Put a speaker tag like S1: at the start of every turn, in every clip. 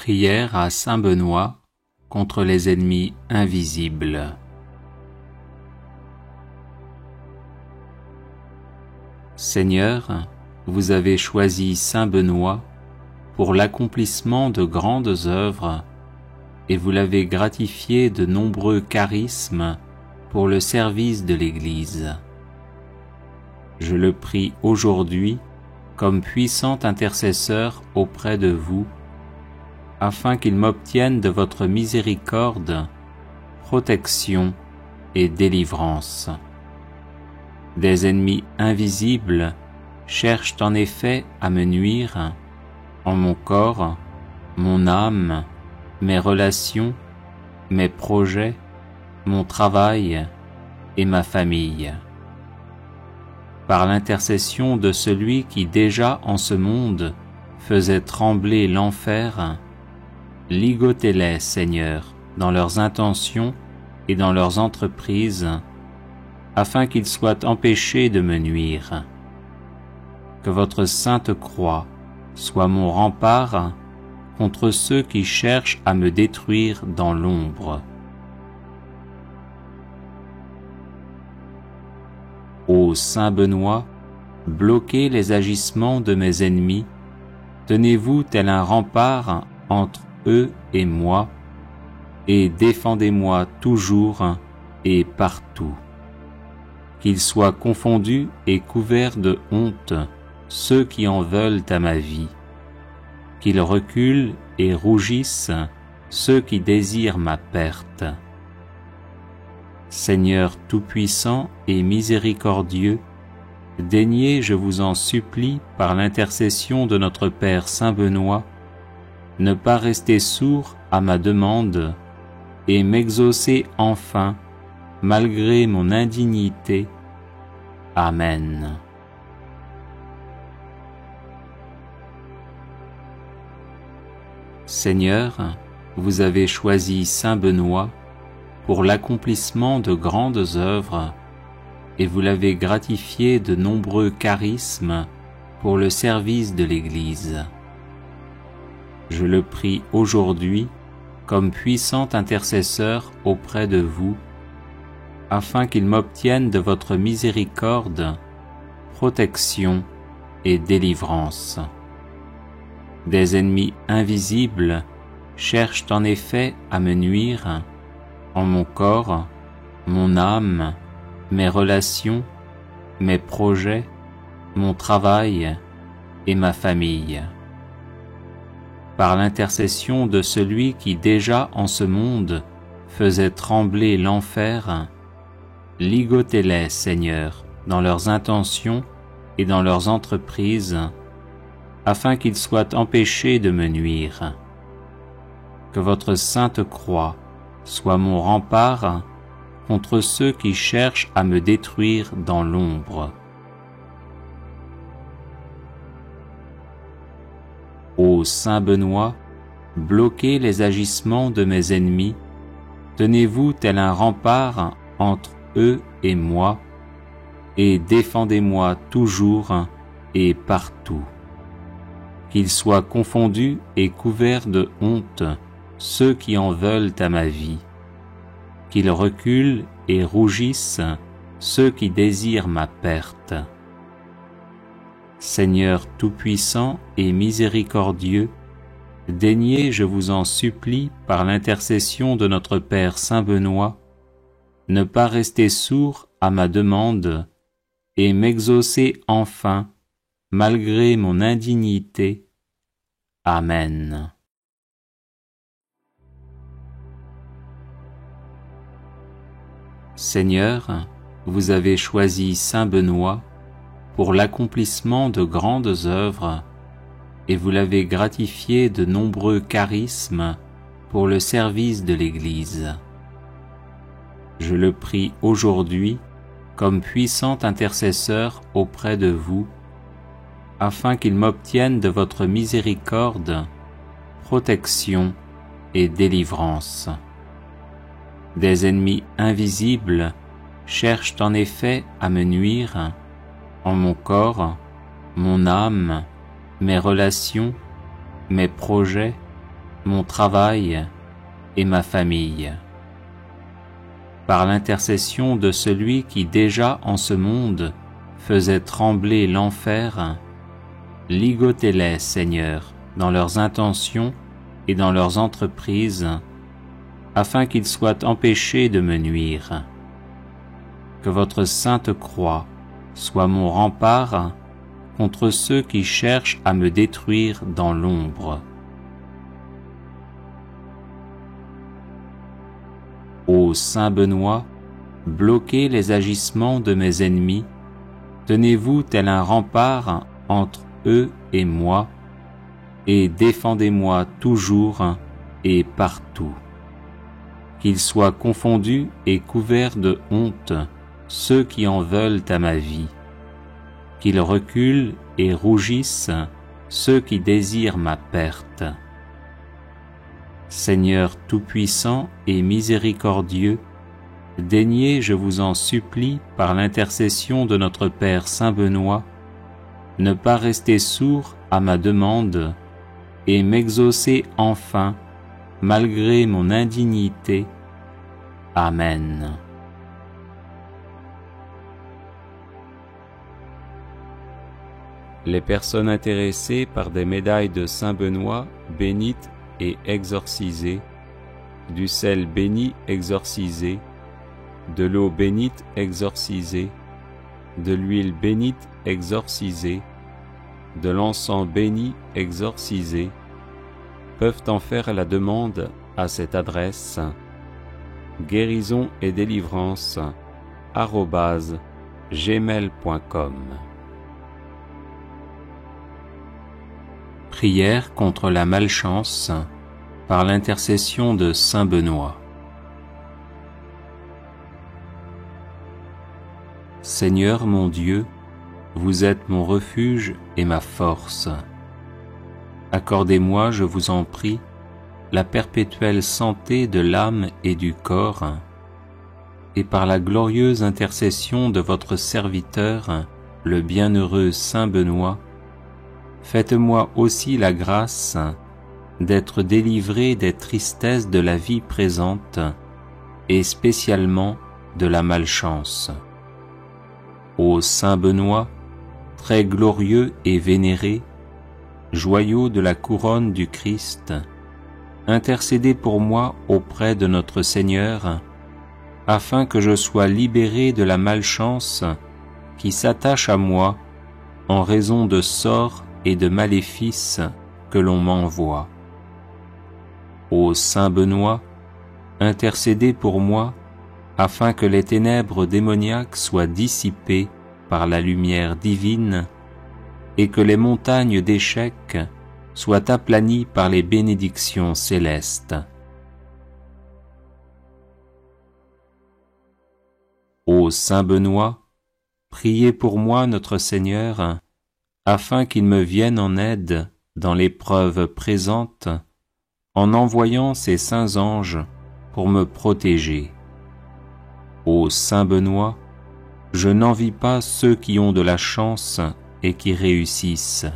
S1: Prière à Saint Benoît contre les ennemis invisibles. Seigneur, vous avez choisi Saint Benoît pour l'accomplissement de grandes œuvres et vous l'avez gratifié de nombreux charismes pour le service de l'Église. Je le prie aujourd'hui comme puissant intercesseur auprès de vous, afin qu'il m'obtienne de votre miséricorde, protection et délivrance. Des ennemis invisibles cherchent en effet à me nuire en mon corps, mon âme, mes relations, mes projets, mon travail et ma famille. Par l'intercession de celui qui déjà en ce monde faisait trembler l'enfer, ligotez-les, Seigneur, dans leurs intentions et dans leurs entreprises, afin qu'ils soient empêchés de me nuire. Que votre sainte croix soit mon rempart contre ceux qui cherchent à me détruire dans l'ombre. Ô Saint Benoît, bloquez les agissements de mes ennemis, tenez-vous tel un rempart entre eux et moi, et défendez-moi toujours et partout. Qu'ils soient confondus et couverts de honte ceux qui en veulent à ma vie, qu'ils reculent et rougissent ceux qui désirent ma perte. Seigneur tout-puissant et miséricordieux, daignez, je vous en supplie, par l'intercession de notre Père Saint Benoît, ne pas rester sourd à ma demande et m'exaucer enfin, malgré mon indignité. Amen. Seigneur, vous avez choisi Saint Benoît pour l'accomplissement de grandes œuvres et vous l'avez gratifié de nombreux charismes pour le service de l'Église. Je le prie aujourd'hui comme puissant intercesseur auprès de vous, afin qu'il m'obtienne de votre miséricorde, protection et délivrance. Des ennemis invisibles cherchent en effet à me nuire en mon corps, mon âme, mes relations, mes projets, mon travail et ma famille. Par l'intercession de celui qui déjà en ce monde faisait trembler l'enfer, ligotez-les, Seigneur, dans leurs intentions et dans leurs entreprises, afin qu'ils soient empêchés de me nuire. Que votre sainte croix soit mon rempart contre ceux qui cherchent à me détruire dans l'ombre. Ô Saint Benoît, bloquez les agissements de mes ennemis, tenez-vous tel un rempart entre eux et moi, et défendez-moi toujours et partout. Qu'ils soient confondus et couverts de honte ceux qui en veulent à ma vie, qu'ils reculent et rougissent ceux qui désirent ma perte. Seigneur tout-puissant et miséricordieux, daignez, je vous en supplie, par l'intercession de notre Père Saint Benoît, ne pas rester sourd à ma demande et m'exaucer enfin, malgré mon indignité. Amen. Seigneur, vous avez choisi Saint Benoît pour l'accomplissement de grandes œuvres et vous l'avez gratifié de nombreux charismes pour le service de l'Église. Je le prie aujourd'hui comme puissant intercesseur auprès de vous, afin qu'il m'obtienne de votre miséricorde, protection et délivrance. Des ennemis invisibles cherchent en effet à me nuire en mon corps, mon âme, mes relations, mes projets, mon travail et ma famille. Par l'intercession de celui qui déjà en ce monde faisait trembler l'enfer, ligotez-les, Seigneur, dans leurs intentions et dans leurs entreprises, afin qu'ils soient empêchés de me nuire. Que votre sainte croix soit mon rempart contre ceux qui cherchent à me détruire dans l'ombre. Ô Saint Benoît, bloquez les agissements de mes ennemis, tenez-vous tel un rempart entre eux et moi, et défendez-moi toujours et partout. Qu'ils soient confondus et couverts de honte ceux qui en veulent à ma vie, qu'ils reculent et rougissent ceux qui désirent ma perte. Seigneur tout-puissant et miséricordieux, daignez, je vous en supplie, par l'intercession de notre Père Saint Benoît, ne pas rester sourd à ma demande et m'exaucer enfin, malgré mon indignité. Amen. Les personnes intéressées par des médailles de Saint Benoît bénites et exorcisées, du sel béni exorcisé, de l'eau bénite exorcisée, de l'huile bénite exorcisée, de l'encens béni exorcisé, peuvent en faire la demande à cette adresse guérison et délivrance @gmail.com. Prière contre la malchance par l'intercession de Saint Benoît. Seigneur mon Dieu, vous êtes mon refuge et ma force. Accordez-moi, je vous en prie, la perpétuelle santé de l'âme et du corps, et par la glorieuse intercession de votre serviteur, le bienheureux Saint Benoît, faites-moi aussi la grâce d'être délivré des tristesses de la vie présente et spécialement de la malchance. Ô Saint Benoît, très glorieux et vénéré, joyau de la couronne du Christ, intercédez pour moi auprès de notre Seigneur, afin que je sois libéré de la malchance qui s'attache à moi en raison de sorts et de maléfices que l'on m'envoie. Ô Saint Benoît, intercédez pour moi, afin que les ténèbres démoniaques soient dissipées par la lumière divine et que les montagnes d'échecs soient aplanies par les bénédictions célestes. Ô Saint Benoît, priez pour moi notre Seigneur, afin qu'il me vienne en aide dans l'épreuve présente, en envoyant ses saints anges pour me protéger. Ô Saint Benoît, je n'envie pas ceux qui ont de la chance et qui réussissent.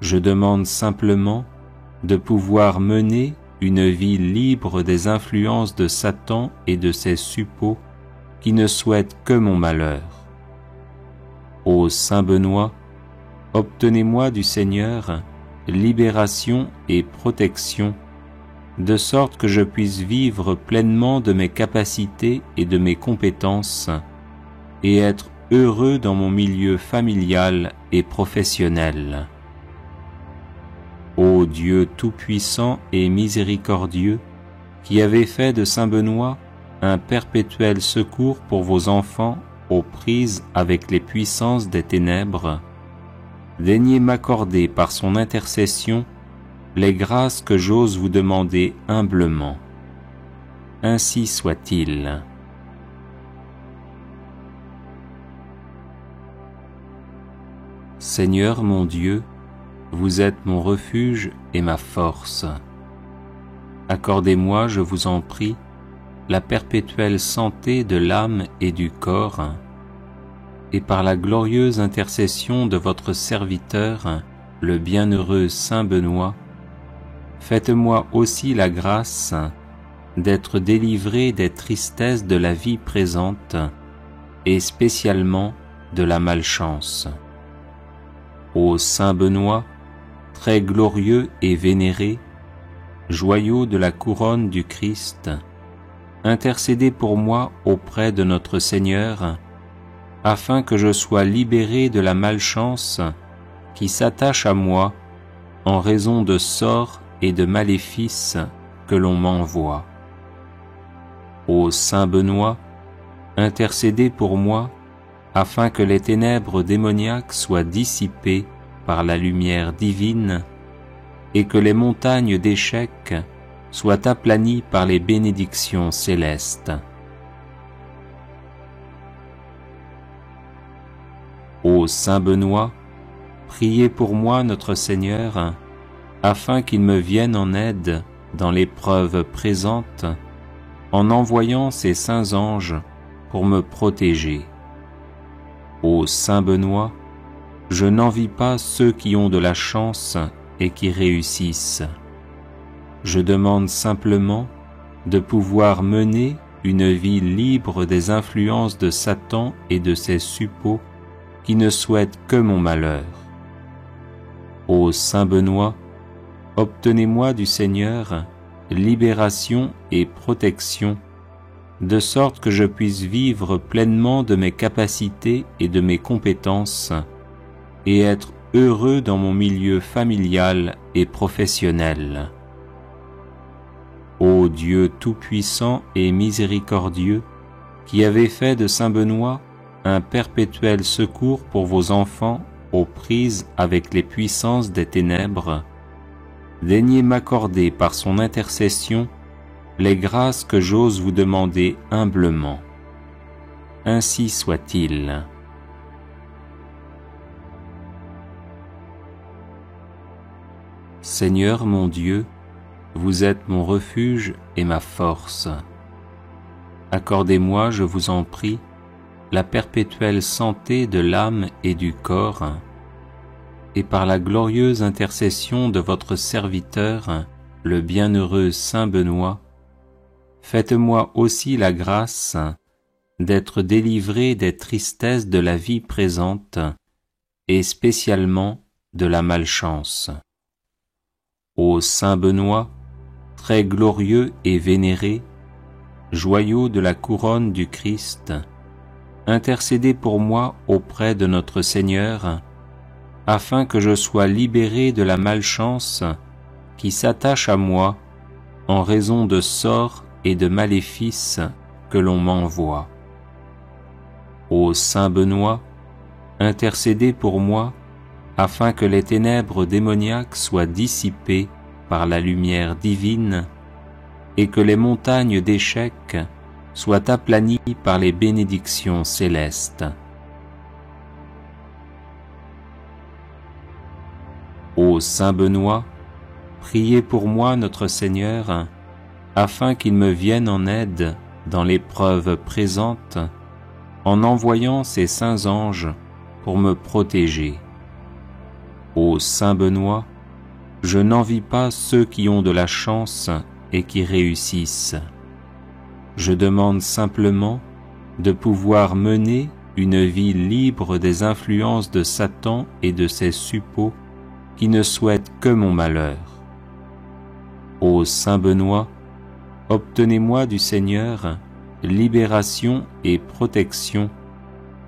S1: Je demande simplement de pouvoir mener une vie libre des influences de Satan et de ses suppôts qui ne souhaitent que mon malheur. Ô Saint Benoît, obtenez-moi du Seigneur libération et protection, de sorte que je puisse vivre pleinement de mes capacités et de mes compétences, et être heureux dans mon milieu familial et professionnel. Ô Dieu tout-puissant et miséricordieux, qui avez fait de Saint Benoît un perpétuel secours pour vos enfants aux prises avec les puissances des ténèbres, daignez m'accorder par son intercession les grâces que j'ose vous demander humblement. Ainsi soit-il. Seigneur mon Dieu, vous êtes mon refuge et ma force. Accordez-moi, je vous en prie, la perpétuelle santé de l'âme et du corps, et par la glorieuse intercession de votre serviteur, le bienheureux Saint Benoît, faites-moi aussi la grâce d'être délivré des tristesses de la vie présente et spécialement de la malchance. Ô Saint Benoît, très glorieux et vénéré, joyau de la couronne du Christ, intercédez pour moi auprès de notre Seigneur, afin que je sois libéré de la malchance qui s'attache à moi en raison de sorts et de maléfices que l'on m'envoie. Ô Saint Benoît, intercédez pour moi, afin que les ténèbres démoniaques soient dissipées par la lumière divine et que les montagnes d'échecs soient aplanies par les bénédictions célestes. Ô Saint Benoît, priez pour moi notre Seigneur, afin qu'il me vienne en aide dans l'épreuve présente, en envoyant ses saints anges pour me protéger. Ô Saint Benoît, je n'envie pas ceux qui ont de la chance et qui réussissent. Je demande simplement de pouvoir mener une vie libre des influences de Satan et de ses suppôts qui ne souhaitent que mon malheur. Ô Saint Benoît, obtenez-moi du Seigneur libération et protection, de sorte que je puisse vivre pleinement de mes capacités et de mes compétences, et être heureux dans mon milieu familial et professionnel. Ô Dieu tout-puissant et miséricordieux, qui avez fait de Saint Benoît un perpétuel secours pour vos enfants aux prises avec les puissances des ténèbres, daignez m'accorder par son intercession les grâces que j'ose vous demander humblement. Ainsi soit-il. Seigneur mon Dieu, vous êtes mon refuge et ma force. Accordez-moi, je vous en prie, la perpétuelle santé de l'âme et du corps, et par la glorieuse intercession de votre serviteur, le bienheureux Saint Benoît, faites-moi aussi la grâce d'être délivré des tristesses de la vie présente et spécialement de la malchance. Ô Saint Benoît, très glorieux et vénéré, joyau de la couronne du Christ, intercédez pour moi auprès de notre Seigneur, afin que je sois libéré de la malchance qui s'attache à moi en raison de sorts et de maléfices que l'on m'envoie. Ô Saint Benoît, intercédez pour moi, afin que les ténèbres démoniaques soient dissipées par la lumière divine et que les montagnes d'échecs soient aplanies par les bénédictions célestes. Ô Saint Benoît, priez pour moi notre Seigneur, afin qu'il me vienne en aide dans l'épreuve présente, en envoyant ses saints anges pour me protéger. Ô Saint Benoît, je n'envie pas ceux qui ont de la chance et qui réussissent. Je demande simplement de pouvoir mener une vie libre des influences de Satan et de ses suppôts qui ne souhaitent que mon malheur. Ô Saint Benoît, obtenez-moi du Seigneur libération et protection,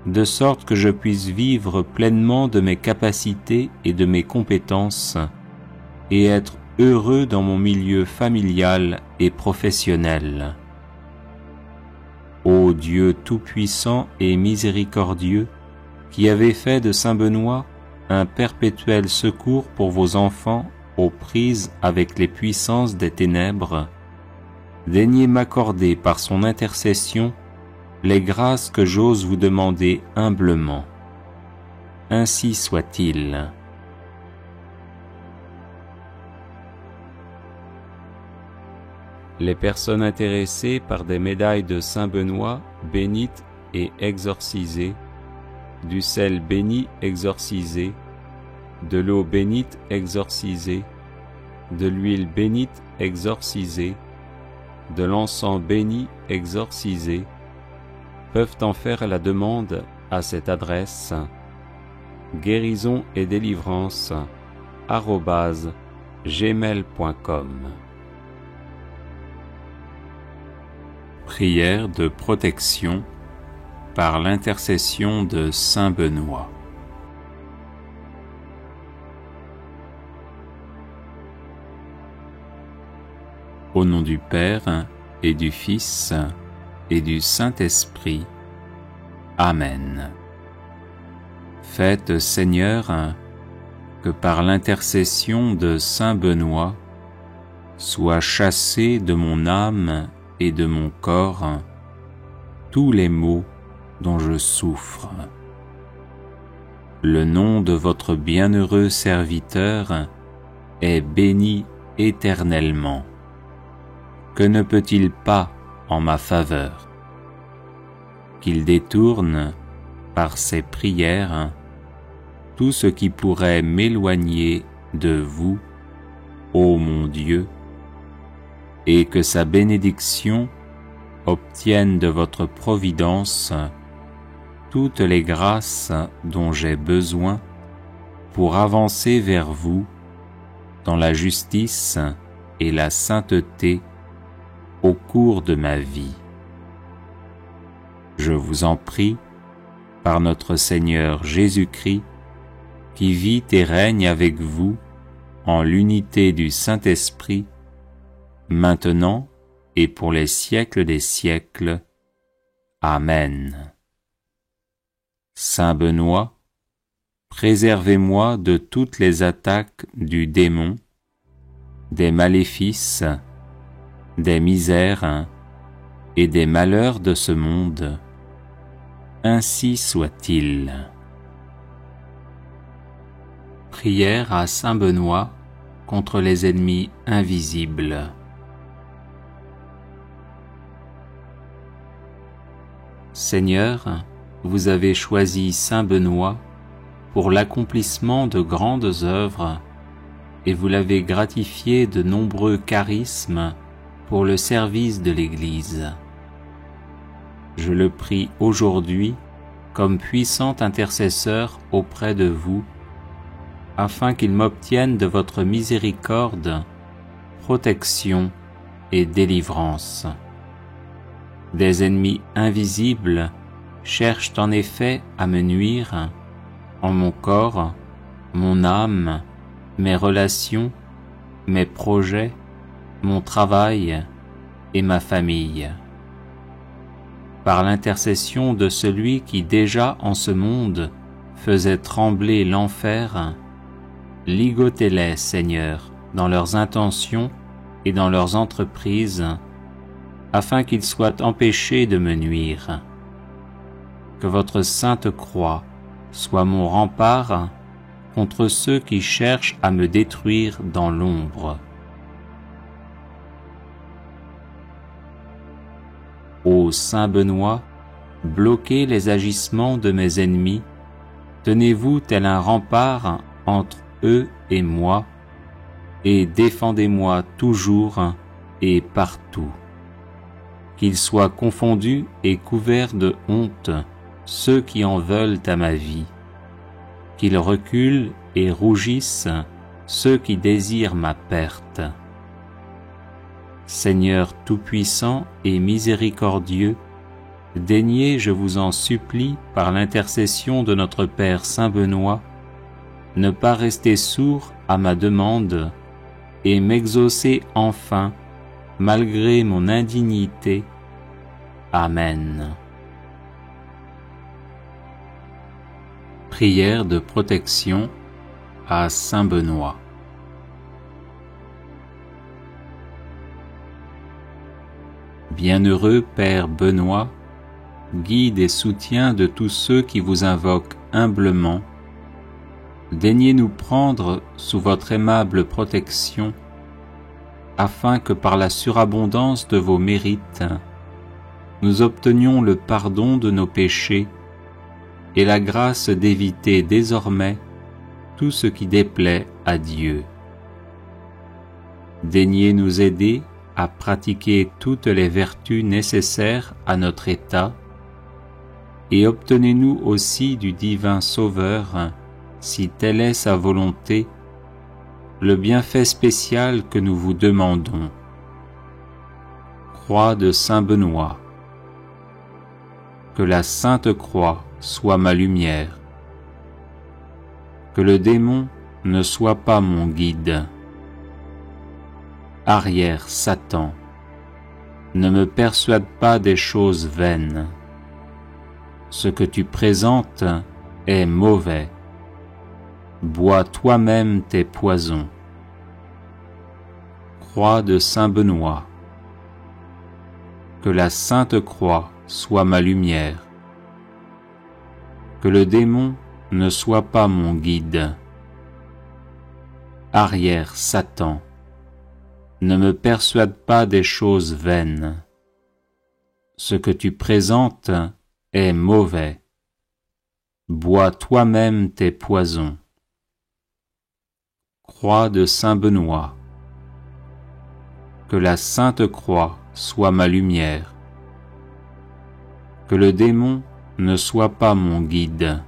S1: de sorte que je puisse vivre pleinement de mes capacités et de mes compétences, et être heureux dans mon milieu familial et professionnel. Ô Dieu tout-puissant et miséricordieux, qui avez fait de Saint Benoît un perpétuel secours pour vos enfants aux prises avec les puissances des ténèbres, daignez m'accorder par son intercession les grâces que j'ose vous demander humblement. Ainsi soit-il. Les personnes intéressées par des médailles de Saint Benoît bénites et exorcisées, du sel béni exorcisé, de l'eau bénite exorcisée, de l'huile bénite exorcisée, de l'encens béni exorcisé, peuvent en faire la demande à cette adresse guérison et délivrance @gmail.com. Prière de protection par l'intercession de Saint Benoît. Au nom du Père et du Fils et du Saint-Esprit. Amen. Faites, Seigneur, que par l'intercession de Saint Benoît soient chassés de mon âme et de mon corps tous les maux dont je souffre. Le nom de votre bienheureux serviteur est béni éternellement. Que ne peut-il pas en ma faveur? Qu'il détourne, par ses prières, tout ce qui pourrait m'éloigner de vous, ô mon Dieu, et que sa bénédiction obtienne de votre providence toutes les grâces dont j'ai besoin pour avancer vers vous dans la justice et la sainteté au cours de ma vie. Je vous en prie, par notre Seigneur Jésus-Christ, qui vit et règne avec vous en l'unité du Saint-Esprit, maintenant et pour les siècles des siècles. Amen. Saint Benoît, préservez-moi de toutes les attaques du démon, des maléfices, des misères et des malheurs de ce monde. Ainsi soit-il. Prière à Saint Benoît contre les ennemis invisibles. Seigneur, vous avez choisi Saint Benoît pour l'accomplissement de grandes œuvres et vous l'avez gratifié de nombreux charismes pour le service de l'Église. Je le prie aujourd'hui comme puissant intercesseur auprès de vous, afin qu'il m'obtienne de votre miséricorde, protection et délivrance. Des ennemis invisibles cherchent en effet à me nuire en mon corps, mon âme, mes relations, mes projets, mon travail et ma famille. Par l'intercession de celui qui déjà en ce monde faisait trembler l'enfer, ligotez-les, Seigneur, dans leurs intentions et dans leurs entreprises, afin qu'ils soient empêchés de me nuire. Que votre sainte croix soit mon rempart contre ceux qui cherchent à me détruire dans l'ombre. Ô Saint Benoît, bloquez les agissements de mes ennemis, tenez-vous tel un rempart entre eux et moi, et défendez-moi toujours et partout. Qu'ils soient confondus et couverts de honte ceux qui en veulent à ma vie, qu'ils reculent et rougissent ceux qui désirent ma perte. Seigneur tout-puissant et miséricordieux, daignez, je vous en supplie, par l'intercession de notre Père Saint Benoît, ne pas rester sourd à ma demande et m'exaucer enfin, malgré mon indignité. Amen. Prière de protection à Saint Benoît. Bienheureux Père Benoît, guide et soutien de tous ceux qui vous invoquent humblement, daignez nous prendre sous votre aimable protection, afin que par la surabondance de vos mérites, nous obtenions le pardon de nos péchés et la grâce d'éviter désormais tout ce qui déplaît à Dieu. Daignez nous aider à pratiquer toutes les vertus nécessaires à notre état et obtenez-nous aussi du divin Sauveur, si telle est sa volonté, le bienfait spécial que nous vous demandons. Croix de Saint Benoît. Que la Sainte Croix soit ma lumière. Que le démon ne soit pas mon guide. Arrière Satan, ne me persuade pas des choses vaines. Ce que tu présentes est mauvais. Bois toi-même tes poisons. Croix de Saint Benoît. Que la Sainte Croix soit ma lumière. Que le démon ne soit pas mon guide. Arrière Satan, ne me persuade pas des choses vaines. Ce que tu présentes est mauvais. Bois toi-même tes poisons. Croix de Saint Benoît. Que la Sainte Croix soit ma lumière. Que le démon ne soit pas mon guide.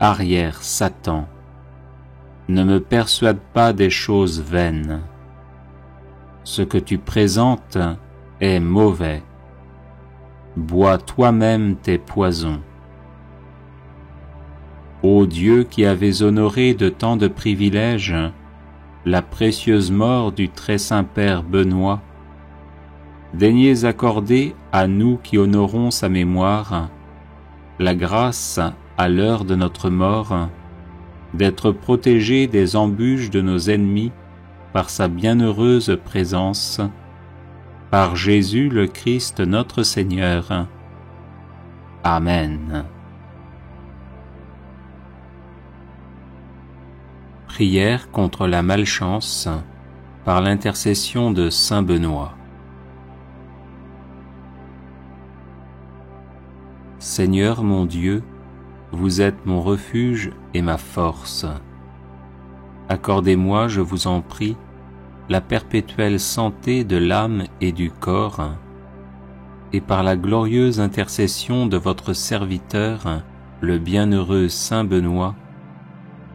S1: Arrière Satan, ne me persuade pas des choses vaines. Ce que tu présentes est mauvais. Bois toi-même tes poisons. Ô Dieu qui avais honoré de tant de privilèges la précieuse mort du très saint Père Benoît, daignez accorder à nous qui honorons sa mémoire la grâce, à l'heure de notre mort, d'être protégés des embûches de nos ennemis par sa bienheureuse présence, par Jésus le Christ notre Seigneur. Amen. Prière contre la malchance par l'intercession de Saint Benoît. Seigneur mon Dieu, vous êtes mon refuge et ma force. Accordez-moi, je vous en prie, la perpétuelle santé de l'âme et du corps, et par la glorieuse intercession de votre serviteur, le bienheureux Saint Benoît,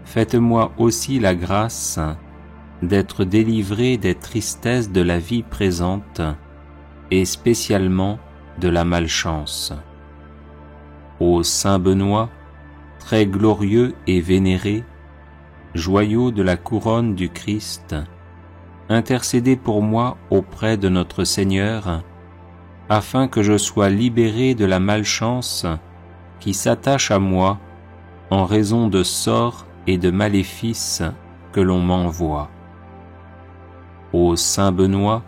S1: faites-moi aussi la grâce d'être délivré des tristesses de la vie présente, et spécialement de la malchance. Ô Saint Benoît, très glorieux et vénéré, joyau de la couronne du Christ, intercédez pour moi auprès de notre Seigneur, afin que je sois libéré de la malchance qui s'attache à moi en raison de sorts et de maléfices que l'on m'envoie. Ô Saint Benoît,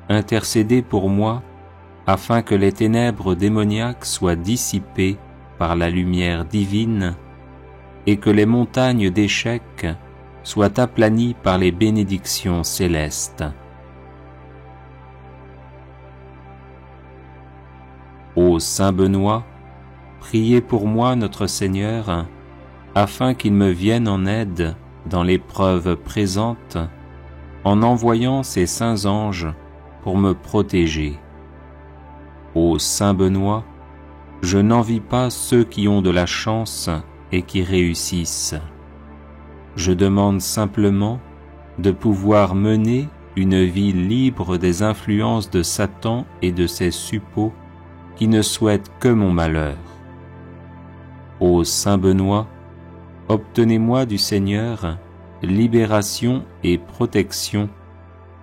S1: intercédez pour moi, afin que les ténèbres démoniaques soient dissipées par la lumière divine et que les montagnes d'échecs soient aplanies par les bénédictions célestes. Ô Saint Benoît, priez pour moi notre Seigneur, afin qu'il me vienne en aide dans l'épreuve présente, en envoyant ses saints anges pour me protéger. Ô Saint Benoît, je n'envie pas ceux qui ont de la chance et qui réussissent. Je demande simplement de pouvoir mener une vie libre des influences de Satan et de ses suppôts qui ne souhaitent que mon malheur. Ô Saint Benoît, obtenez-moi du Seigneur libération et protection,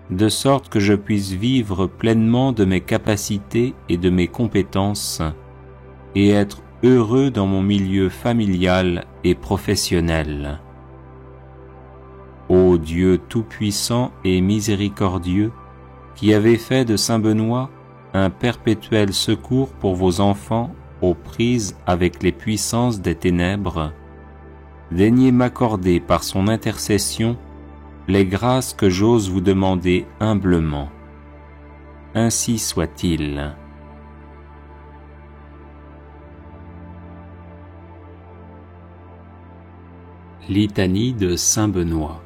S1: de sorte que je puisse vivre pleinement de mes capacités et de mes compétences, et être heureux dans mon milieu familial et professionnel. Ô Dieu tout-puissant et miséricordieux, qui avez fait de Saint Benoît un perpétuel secours pour vos enfants aux prises avec les puissances des ténèbres, daignez m'accorder par son intercession les grâces que j'ose vous demander humblement. Ainsi soit-il. Litanie de Saint Benoît.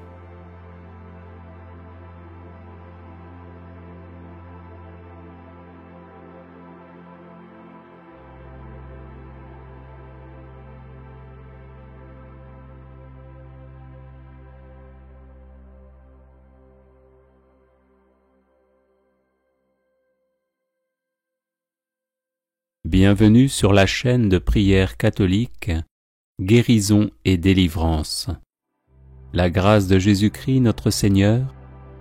S1: Bienvenue sur la chaîne de prière catholique, Guérison et délivrance. La grâce de Jésus-Christ notre Seigneur,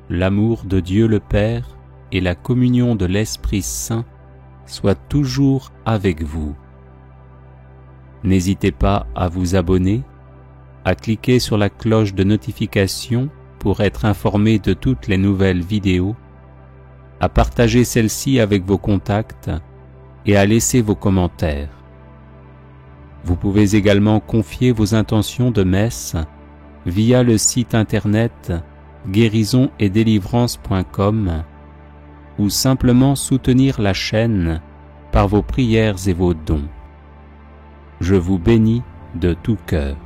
S1: l'amour de Dieu le Père et la communion de l'Esprit Saint soient toujours avec vous. N'hésitez pas à vous abonner, à cliquer sur la cloche de notification pour être informé de toutes les nouvelles vidéos, à partager celle-ci avec vos contacts et à laisser vos commentaires. Vous pouvez également confier vos intentions de messe via le site internet guérisonetdélivrance.com ou simplement soutenir la chaîne par vos prières et vos dons. Je vous bénis de tout cœur.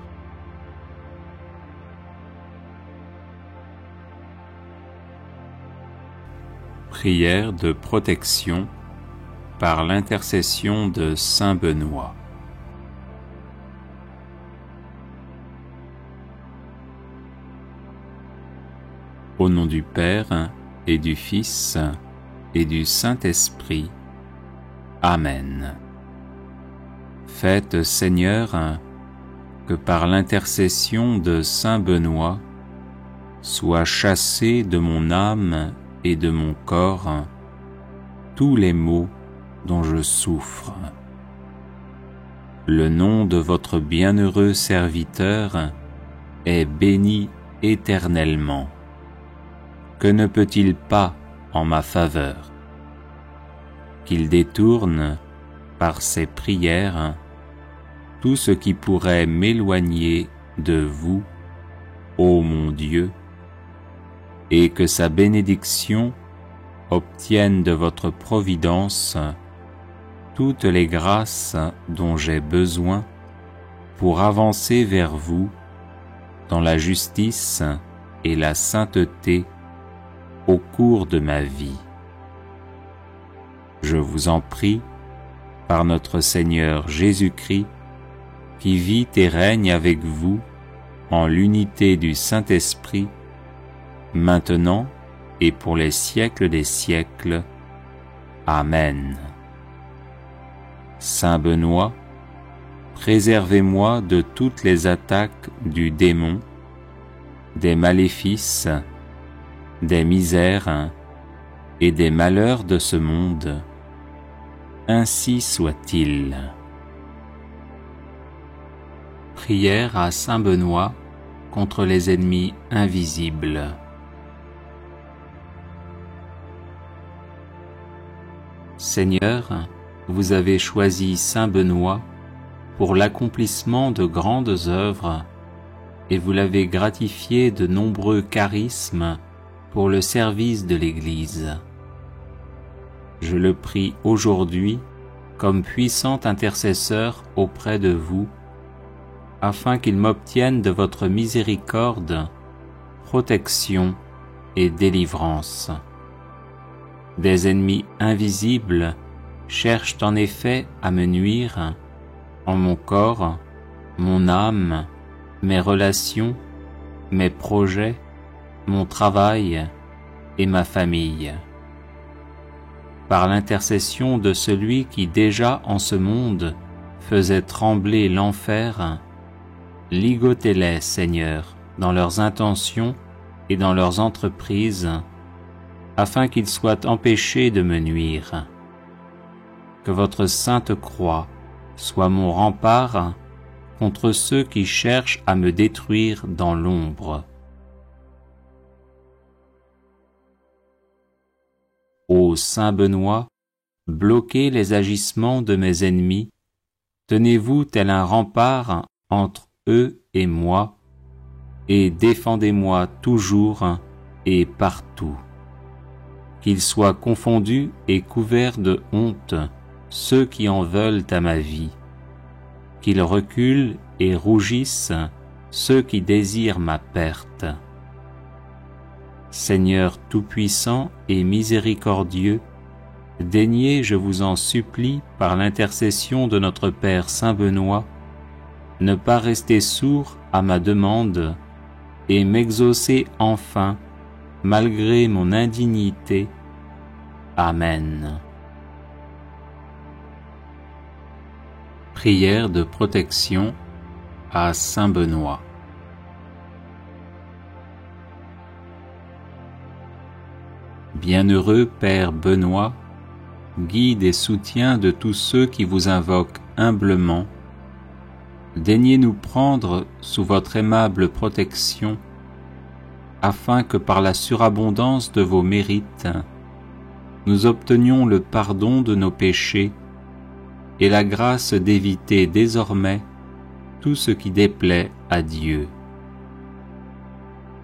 S1: Prière de protection par l'intercession de Saint Benoît. Au nom du Père et du Fils et du Saint-Esprit. Amen. Faites, Seigneur, que par l'intercession de Saint Benoît soient chassés de mon âme et de mon corps tous les maux dont je souffre. Le nom de votre bienheureux serviteur est béni éternellement. Que ne peut-il pas en ma faveur? Qu'il détourne, par ses prières, tout ce qui pourrait m'éloigner de vous, ô mon Dieu, et que sa bénédiction obtienne de votre providence toutes les grâces dont j'ai besoin pour avancer vers vous dans la justice et la sainteté au cours de ma vie. Je vous en prie, par notre Seigneur Jésus-Christ, qui vit et règne avec vous en l'unité du Saint-Esprit, maintenant et pour les siècles des siècles. Amen. Saint Benoît, préservez-moi de toutes les attaques du démon, des maléfices, des misères et des malheurs de ce monde. Ainsi soit-il. Prière à Saint Benoît contre les ennemis invisibles. Seigneur, vous avez choisi Saint Benoît pour l'accomplissement de grandes œuvres et vous l'avez gratifié de nombreux charismes pour le service de l'Église. Je le prie aujourd'hui comme puissant intercesseur auprès de vous, afin qu'il m'obtienne de votre miséricorde, protection et délivrance. Des ennemis invisibles cherchent en effet à me nuire en mon corps, mon âme, mes relations, mes projets, mon travail et ma famille. Par l'intercession de celui qui déjà en ce monde faisait trembler l'enfer, ligotez-les, Seigneur, dans leurs intentions et dans leurs entreprises, afin qu'ils soient empêchés de me nuire. Que votre sainte croix soit mon rempart contre ceux qui cherchent à me détruire dans l'ombre. Ô Saint Benoît, bloquez les agissements de mes ennemis, tenez-vous tel un rempart entre eux et moi, et défendez-moi toujours et partout. Qu'ils soient confondus et couverts de honte ceux qui en veulent à ma vie, qu'ils reculent et rougissent ceux qui désirent ma perte. Seigneur tout-puissant et miséricordieux, daignez, je vous en supplie, par l'intercession de notre Père Saint Benoît, ne pas rester sourd à ma demande et m'exaucer enfin, malgré mon indignité. Amen. Prière de protection à Saint Benoît. Bienheureux Père Benoît, guide et soutien de tous ceux qui vous invoquent humblement, daignez nous prendre sous votre aimable protection, afin que par la surabondance de vos mérites, nous obtenions le pardon de nos péchés et la grâce d'éviter désormais tout ce qui déplaît à Dieu.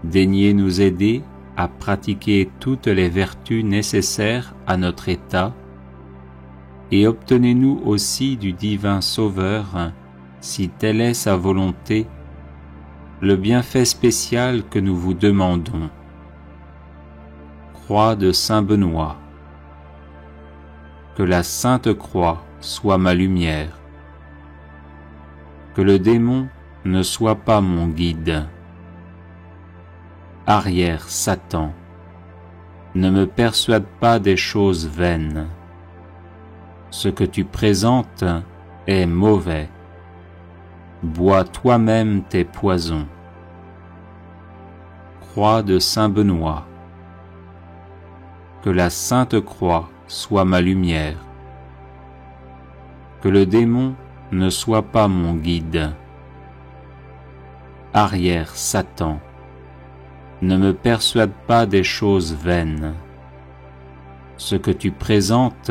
S1: Daignez nous aider à pratiquer toutes les vertus nécessaires à notre état et obtenez-nous aussi du divin Sauveur, si telle est sa volonté, le bienfait spécial que nous vous demandons. Croix de Saint Benoît. Que la Sainte Croix soit ma lumière. Que le démon ne soit pas mon guide. Arrière Satan, ne me persuade pas des choses vaines. Ce que tu présentes est mauvais. Bois toi-même tes poisons. Croix de Saint Benoît. Que la Sainte Croix soit ma lumière. Que le démon ne soit pas mon guide. Arrière Satan, ne me persuade pas des choses vaines. Ce que tu présentes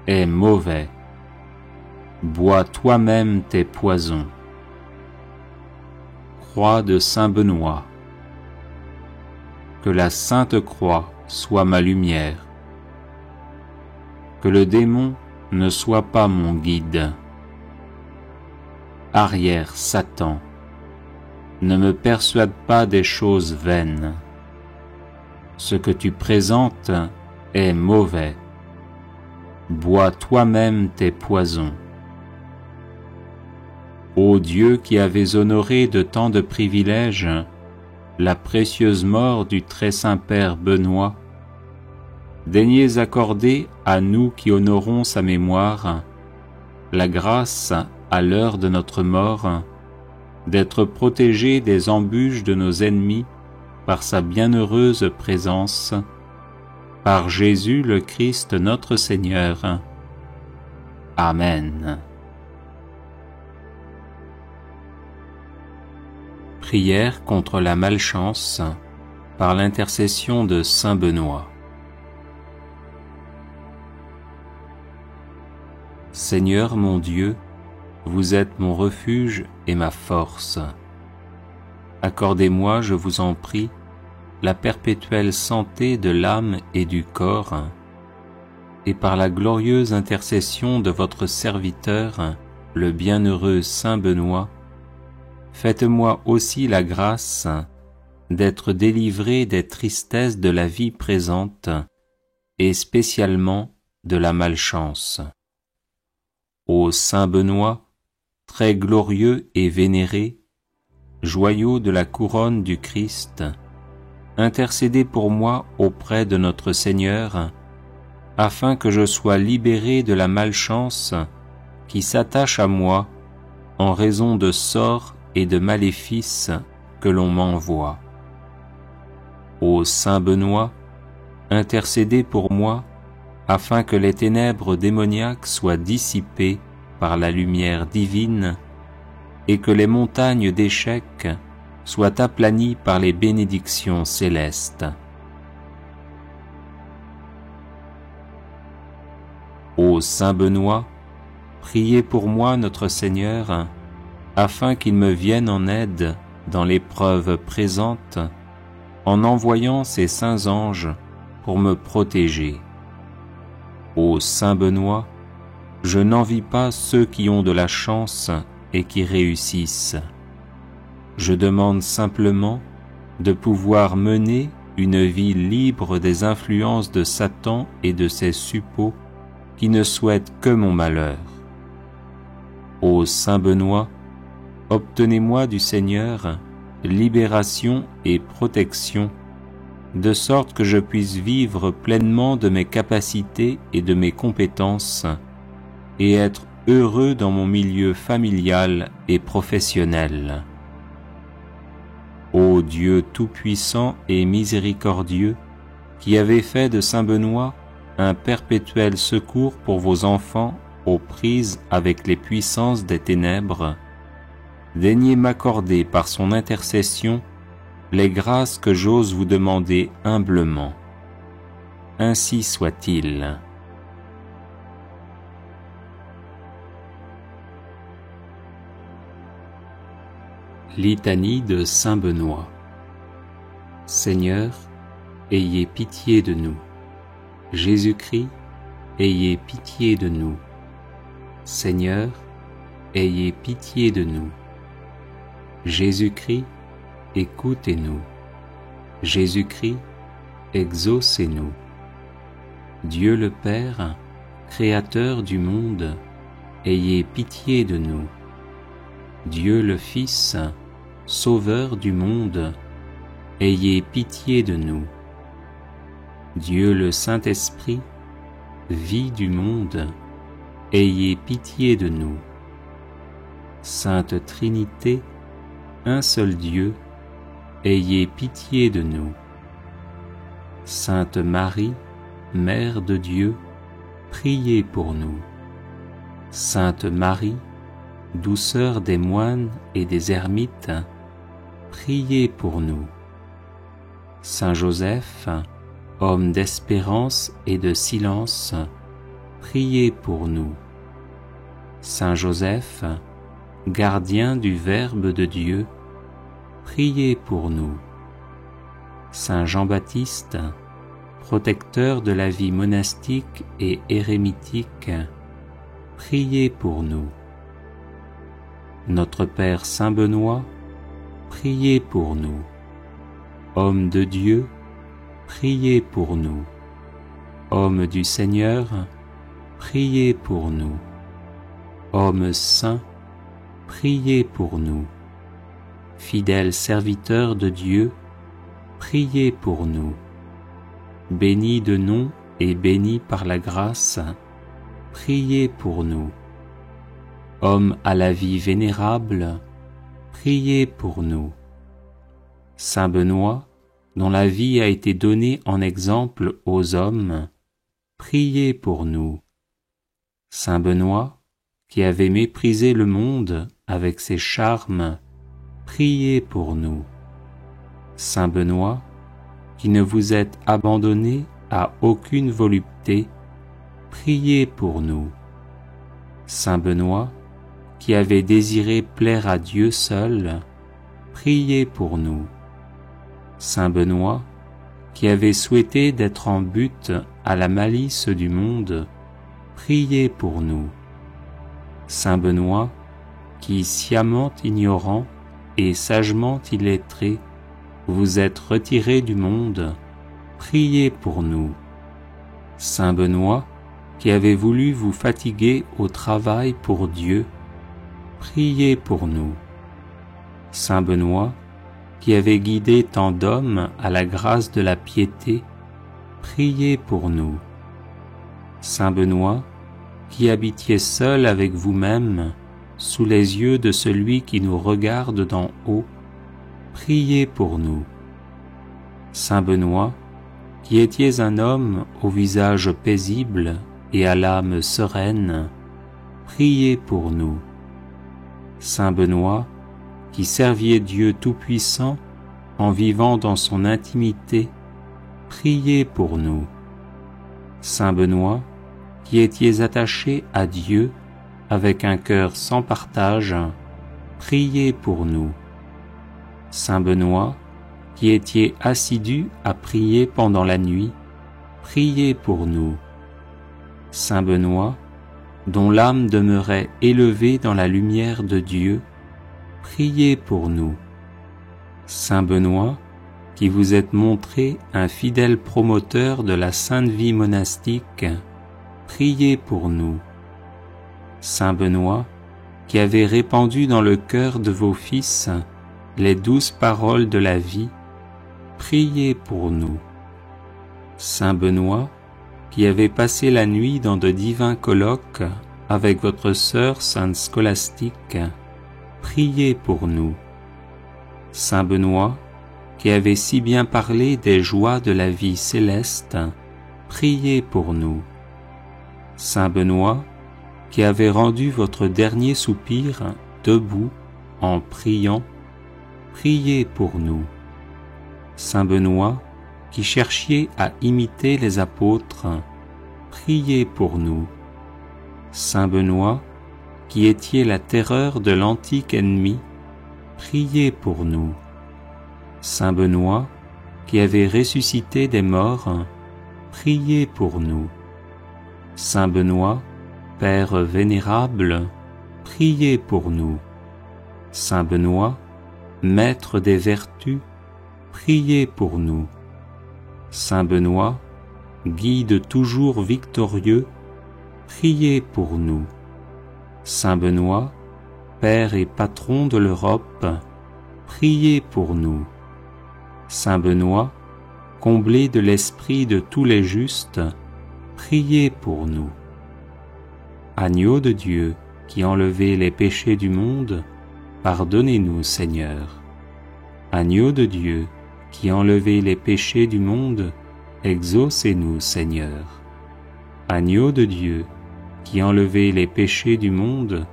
S1: est mauvais. Bois toi-même tes poisons. Croix de Saint Benoît. Que la Sainte Croix soit ma lumière. Que le démon ne soit pas mon guide. Arrière Satan, ne me persuade pas des choses vaines. Ce que tu présentes est mauvais. Bois toi-même tes poisons. Ô Dieu qui avais honoré de tant de privilèges la précieuse mort du très saint Père Benoît, daignez accorder à nous qui honorons sa mémoire la grâce, à l'heure de notre mort, d'être protégés des embûches de nos ennemis par sa bienheureuse présence, par Jésus le Christ notre Seigneur. Amen. Prière contre la malchance par l'intercession de Saint Benoît. Seigneur mon Dieu, vous êtes mon refuge et ma force. Accordez-moi, je vous en prie, la perpétuelle santé de l'âme et du corps, et par la glorieuse intercession de votre serviteur, le bienheureux Saint Benoît, faites-moi aussi la grâce d'être délivré des tristesses de la vie présente, et spécialement de la malchance. Ô Saint Benoît, très glorieux et vénéré, joyau de la couronne du Christ, intercédez pour moi auprès de notre Seigneur, afin que je sois libéré de la malchance qui s'attache à moi en raison de sorts et de maléfices que l'on m'envoie. Ô Saint Benoît, intercédez pour moi, afin que les ténèbres démoniaques soient dissipées par la lumière divine et que les montagnes d'échecs soient aplanies par les bénédictions célestes. Ô Saint Benoît, priez pour moi notre Seigneur, afin qu'il me vienne en aide dans l'épreuve présente, en envoyant ses saints anges pour me protéger. Ô Saint Benoît, je n'envie pas ceux qui ont de la chance et qui réussissent. Je demande simplement de pouvoir mener une vie libre des influences de Satan et de ses suppôts qui ne souhaitent que mon malheur. Ô Saint Benoît, obtenez-moi du Seigneur libération et protection, de sorte que je puisse vivre pleinement de mes capacités et de mes compétences, et être heureux dans mon milieu familial et professionnel. Ô Dieu tout-puissant et miséricordieux, qui avez fait de saint Benoît un perpétuel secours pour vos enfants aux prises avec les puissances des ténèbres, daignez m'accorder par son intercession les grâces que j'ose vous demander humblement. Ainsi soit-il. Litanie de saint Benoît. Seigneur, ayez pitié de nous. Jésus-Christ, ayez pitié de nous. Seigneur, ayez pitié de nous. Jésus-Christ, écoutez-nous. Jésus-Christ, exaucez-nous. Dieu le Père, Créateur du monde, ayez pitié de nous. Dieu le Fils, Sauveur du monde, ayez pitié de nous. Dieu le Saint-Esprit, vie du monde, ayez pitié de nous. Sainte Trinité, un seul Dieu, ayez pitié de nous. Sainte Marie, Mère de Dieu, priez pour nous. Sainte Marie, douceur des moines et des ermites, priez pour nous. Saint Joseph, homme d'espérance et de silence, priez pour nous. Saint Joseph, gardien du Verbe de Dieu, priez pour nous. Saint Jean-Baptiste, protecteur de la vie monastique et érémitique, priez pour nous. Notre Père Saint Benoît, priez pour nous. Homme de Dieu, priez pour nous. Homme du Seigneur, priez pour nous. Homme saint, priez pour nous. Fidèle serviteur de Dieu, priez pour nous. Béni de nom et béni par la grâce, priez pour nous. Homme à la vie vénérable, priez pour nous. Saint Benoît, dont la vie a été donnée en exemple aux hommes, priez pour nous. Saint Benoît, qui avait méprisé le monde avec ses charmes, priez pour nous. Saint Benoît, qui ne vous êtes abandonné à aucune volupté, priez pour nous. Saint Benoît, qui avez désiré plaire à Dieu seul, priez pour nous. Saint Benoît, qui avez souhaité d'être en butte à la malice du monde, priez pour nous. Saint Benoît, qui sciemment ignorant et sagement illettré, vous êtes retiré du monde, priez pour nous. Saint Benoît, qui avez voulu vous fatiguer au travail pour Dieu, priez pour nous. Saint Benoît, qui avez guidé tant d'hommes à la grâce de la piété, priez pour nous. Saint Benoît, qui habitiez seul avec vous-même, sous les yeux de celui qui nous regarde d'en haut, priez pour nous. Saint Benoît, qui étiez un homme au visage paisible et à l'âme sereine, priez pour nous. Saint Benoît, qui serviez Dieu Tout-Puissant en vivant dans son intimité, priez pour nous. Saint Benoît, qui étiez attaché à Dieu avec un cœur sans partage, priez pour nous. Saint Benoît, qui étiez assidu à prier pendant la nuit, priez pour nous. Saint Benoît, dont l'âme demeurait élevée dans la lumière de Dieu, priez pour nous. Saint Benoît, qui vous êtes montré un fidèle promoteur de la sainte vie monastique, priez pour nous. Saint Benoît, qui avez répandu dans le cœur de vos fils les douces paroles de la vie, priez pour nous. Saint Benoît, qui avez passé la nuit dans de divins colloques avec votre sœur sainte Scolastique, priez pour nous. Saint Benoît, qui avait si bien parlé des joies de la vie céleste, priez pour nous. Saint Benoît, qui avait rendu votre dernier soupir debout en priant, priez pour nous. Saint Benoît, qui cherchiez à imiter les apôtres, priez pour nous. Saint Benoît, qui étiez la terreur de l'antique ennemi, priez pour nous. Saint Benoît, qui avez ressuscité des morts, priez pour nous. Saint Benoît, Père vénérable, priez pour nous. Saint Benoît, Maître des vertus, priez pour nous. Saint Benoît, Guide toujours victorieux, priez pour nous. Saint Benoît, Père et Patron de l'Europe, priez pour nous. Saint Benoît, comblé de l'esprit de tous les justes, priez pour nous. Agneau de Dieu, qui enlevez les péchés du monde, pardonnez-nous, Seigneur. Agneau de Dieu, qui enlevez les péchés du monde, exaucez-nous, Seigneur. Agneau de Dieu, qui enlevez les péchés du monde,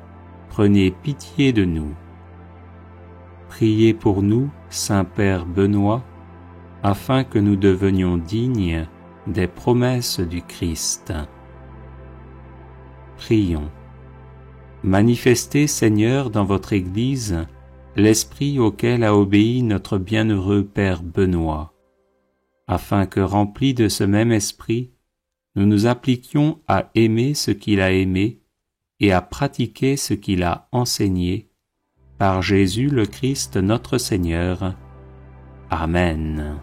S1: prenez pitié de nous. Priez pour nous, Saint-Père Benoît, afin que nous devenions dignes des promesses du Christ. Prions. Manifestez, Seigneur, dans votre Église, l'esprit auquel a obéi notre bienheureux Père Benoît, afin que, remplis de ce même esprit, nous nous appliquions à aimer ce qu'il a aimé et à pratiquer ce qu'il a enseigné, par Jésus le Christ notre Seigneur. Amen.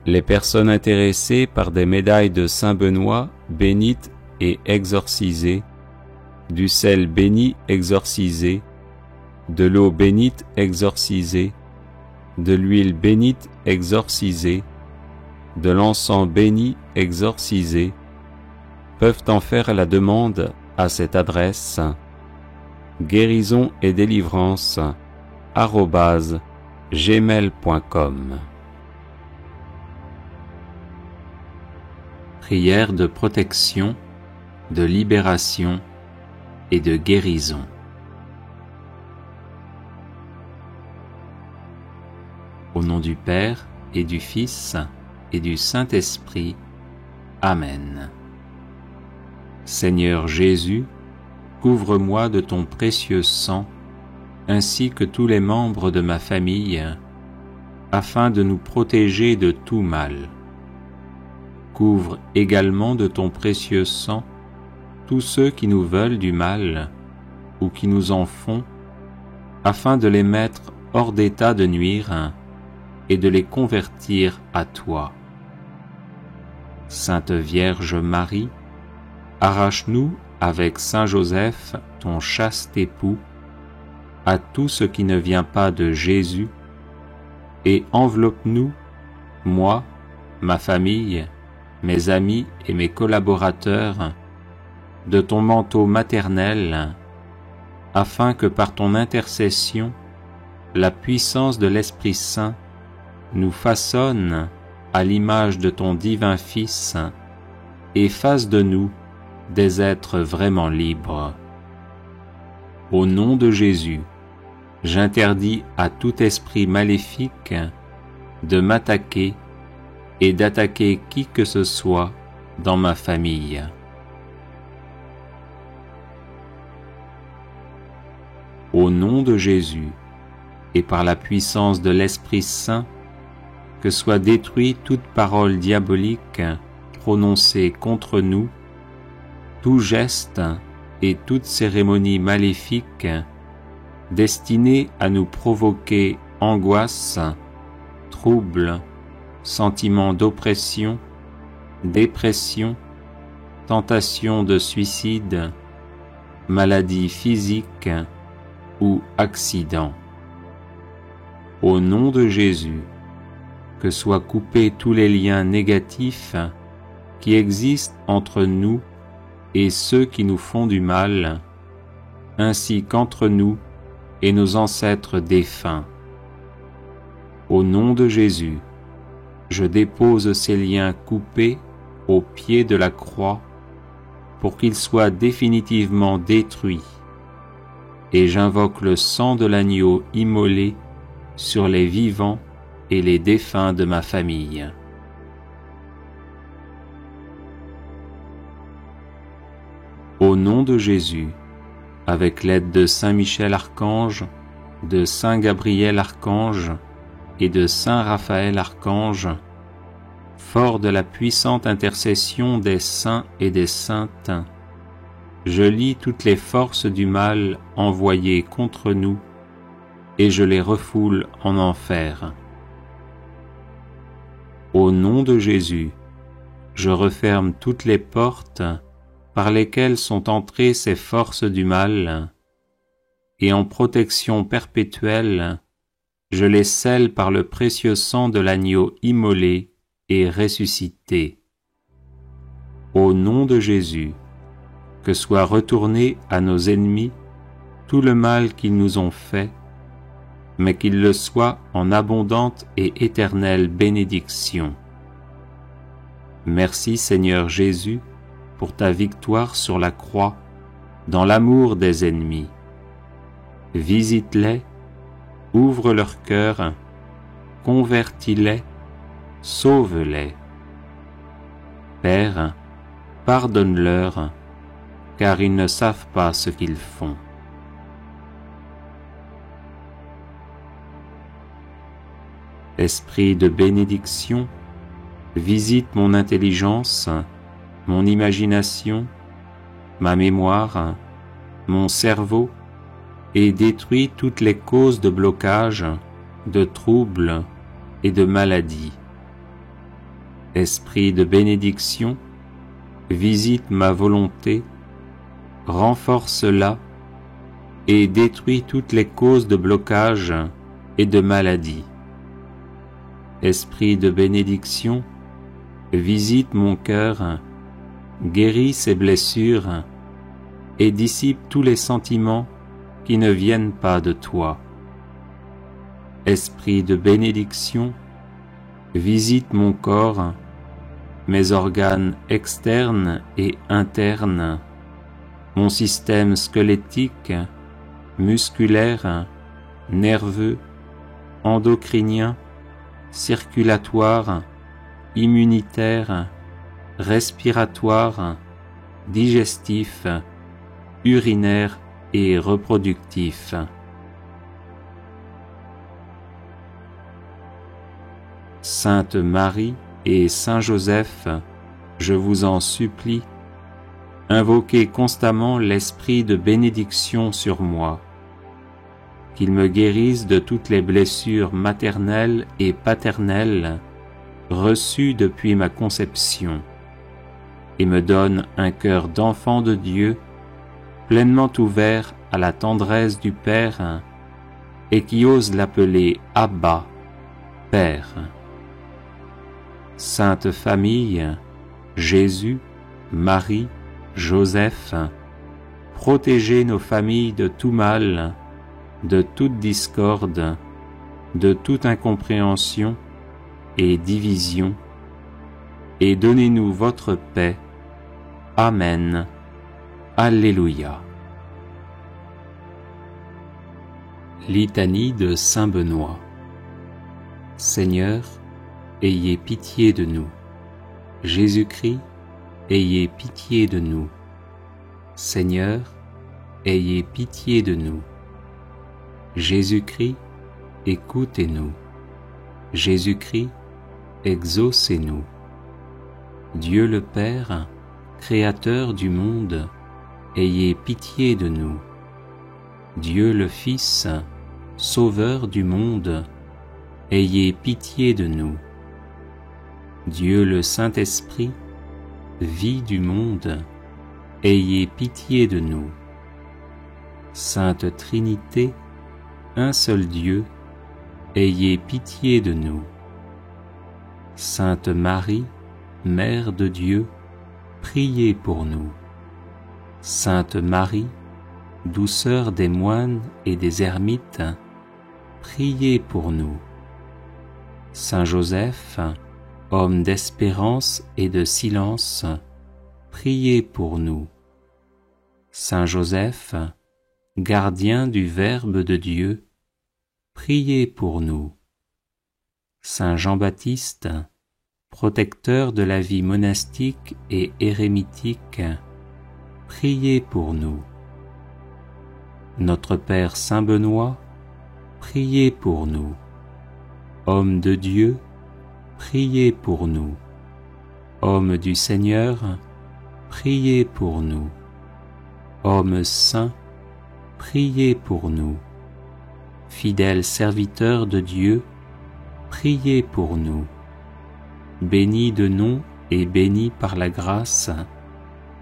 S1: Les personnes intéressées par des médailles de Saint Benoît bénites et exorcisées, du sel béni exorcisé, de l'eau bénite exorcisée, de l'huile bénite exorcisée, de l'encens béni exorcisé, peuvent en faire la demande à cette adresse: guérison et délivrance @gmail.com. Prière de protection, de libération et de guérison. Au nom du Père et du Fils et du Saint-Esprit. Amen. Seigneur Jésus, couvre-moi de ton précieux sang, ainsi que tous les membres de ma famille, afin de nous protéger de tout mal. Couvre également de ton précieux sang tous ceux qui nous veulent du mal ou qui nous en font, afin de les mettre hors d'état de nuire et de les convertir à toi. Sainte Vierge Marie, arrache-nous avec Saint Joseph, ton chaste époux, à tout ce qui ne vient pas de Jésus, et enveloppe-nous, moi, ma famille, mes amis et mes collaborateurs, de ton manteau maternel, afin que par ton intercession, la puissance de l'Esprit Saint nous façonne à l'image de ton divin Fils et fasse de nous des êtres vraiment libres. Au nom de Jésus, j'interdis à tout esprit maléfique de m'attaquer et d'attaquer qui que ce soit dans ma famille. Au nom de Jésus, et par la puissance de l'Esprit Saint, que soit détruite toute parole diabolique prononcée contre nous, tout geste et toute cérémonie maléfique destinée à nous provoquer angoisse, trouble, sentiment d'oppression, dépression, tentation de suicide, maladie physique ou accident. Au nom de Jésus, que soient coupés tous les liens négatifs qui existent entre nous et ceux qui nous font du mal, ainsi qu'entre nous et nos ancêtres défunts. Au nom de Jésus, je dépose ces liens coupés au pied de la croix pour qu'ils soient définitivement détruits, et j'invoque le sang de l'agneau immolé sur les vivants et les défunts de ma famille. Au nom de Jésus, avec l'aide de Saint Michel Archange, de Saint Gabriel Archange et de Saint Raphaël Archange, fort de la puissante intercession des saints et des saintes, je lie toutes les forces du mal envoyées contre nous et je les refoule en enfer. Au nom de Jésus, je referme toutes les portes par lesquelles sont entrées ces forces du mal, et en protection perpétuelle, je les scelle par le précieux sang de l'agneau immolé et ressuscité. Au nom de Jésus, que soit retourné à nos ennemis tout le mal qu'ils nous ont fait, mais qu'il le soit en abondante et éternelle bénédiction. Merci Seigneur Jésus pour ta victoire sur la croix dans l'amour des ennemis. Visite-les, ouvre leur cœur, convertis-les, sauve-les. Père, pardonne-leur, car ils ne savent pas ce qu'ils font. Esprit de bénédiction, visite mon intelligence, mon imagination, ma mémoire, mon cerveau, et détruis toutes les causes de blocage, de troubles et de maladies. Esprit de bénédiction, visite ma volonté, renforce-la et détruis toutes les causes de blocage et de maladies. Esprit de bénédiction, visite mon cœur, guéris ses blessures et dissipe tous les sentiments qui ne viennent pas de toi. Esprit de bénédiction, visite mon corps, mes organes externes et internes, mon système squelettique, musculaire, nerveux, endocrinien, circulatoire, immunitaire, respiratoire, digestif, urinaire et reproductif. Sainte Marie et Saint Joseph, je vous en supplie, invoquez constamment l'esprit de bénédiction sur moi, qu'il me guérisse de toutes les blessures maternelles et paternelles reçues depuis ma conception, et me donne un cœur d'enfant de Dieu pleinement ouvert à la tendresse du Père et qui ose l'appeler Abba, Père. Sainte Famille, Jésus, Marie, Joseph, protégez nos familles de tout mal, de toute discorde, de toute incompréhension et division, et donnez-nous votre paix. Amen. Alléluia. Litanie de Saint Benoît. Seigneur, ayez pitié de nous. Jésus-Christ, ayez pitié de nous. Seigneur, ayez pitié de nous. Jésus-Christ, écoutez-nous. Jésus-Christ, exaucez-nous. Dieu le Père, Créateur du monde, ayez pitié de nous. Dieu le Fils, Sauveur du monde, ayez pitié de nous. Dieu le Saint-Esprit, vie du monde, ayez pitié de nous. Sainte Trinité, un seul Dieu, ayez pitié de nous. Sainte Marie, Mère de Dieu, priez pour nous. Sainte Marie, douceur des moines et des ermites, priez pour nous. Saint Joseph, homme d'espérance et de silence, priez pour nous. Saint Joseph, gardien du Verbe de Dieu, priez pour nous. Saint Jean-Baptiste, protecteur de la vie monastique et érémitique, priez pour nous. Notre Père Saint Benoît, priez pour nous. Homme de Dieu, priez pour nous. Homme du Seigneur, priez pour nous. Homme saint, priez pour nous. Fidèle serviteur de Dieu, priez pour nous. Béni de nom et béni par la grâce,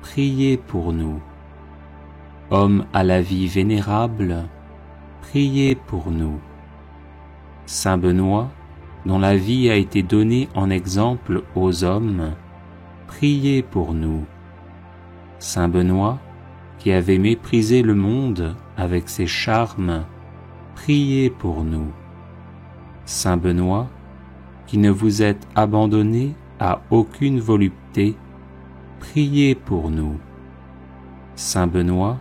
S1: priez pour nous. Homme à la vie vénérable, priez pour nous. Saint Benoît, dont la vie a été donnée en exemple aux hommes, priez pour nous. Saint Benoît, qui avait méprisé le monde avec ses charmes, priez pour nous. Saint Benoît, qui ne vous êtes abandonné à aucune volupté, priez pour nous. Saint Benoît,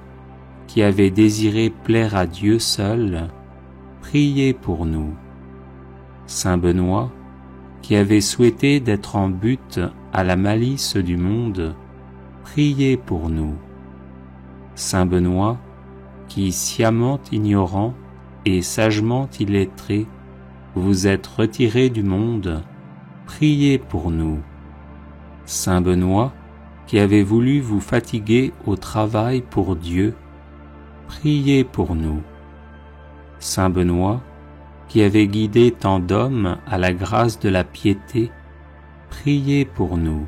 S1: qui avait désiré plaire à Dieu seul, priez pour nous. Saint Benoît, qui avait souhaité d'être en butte à la malice du monde, priez pour nous. Saint Benoît, qui, sciemment ignorant et sagement illettré, vous êtes retiré du monde, priez pour nous. Saint Benoît, qui avez voulu vous fatiguer au travail pour Dieu, priez pour nous. Saint Benoît, qui avez guidé tant d'hommes à la grâce de la piété, priez pour nous.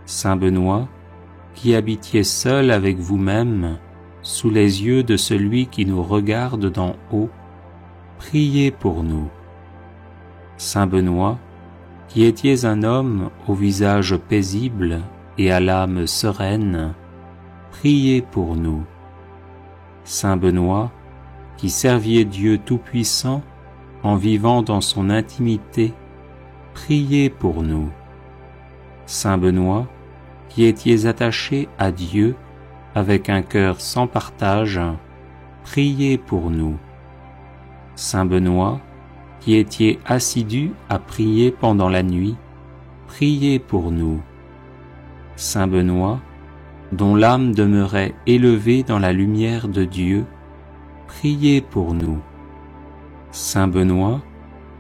S1: Saint Benoît, qui habitiez seul avec vous-même, sous les yeux de celui qui nous regarde d'en haut, priez pour nous. Saint Benoît, qui étiez un homme au visage paisible et à l'âme sereine, priez pour nous. Saint Benoît, qui serviez Dieu Tout-Puissant en vivant dans son intimité, priez pour nous. Saint Benoît, qui étiez attaché à Dieu avec un cœur sans partage, priez pour nous. Saint Benoît, qui étiez assidu à prier pendant la nuit, priez pour nous. Saint Benoît, dont l'âme demeurait élevée dans la lumière de Dieu, priez pour nous. Saint Benoît,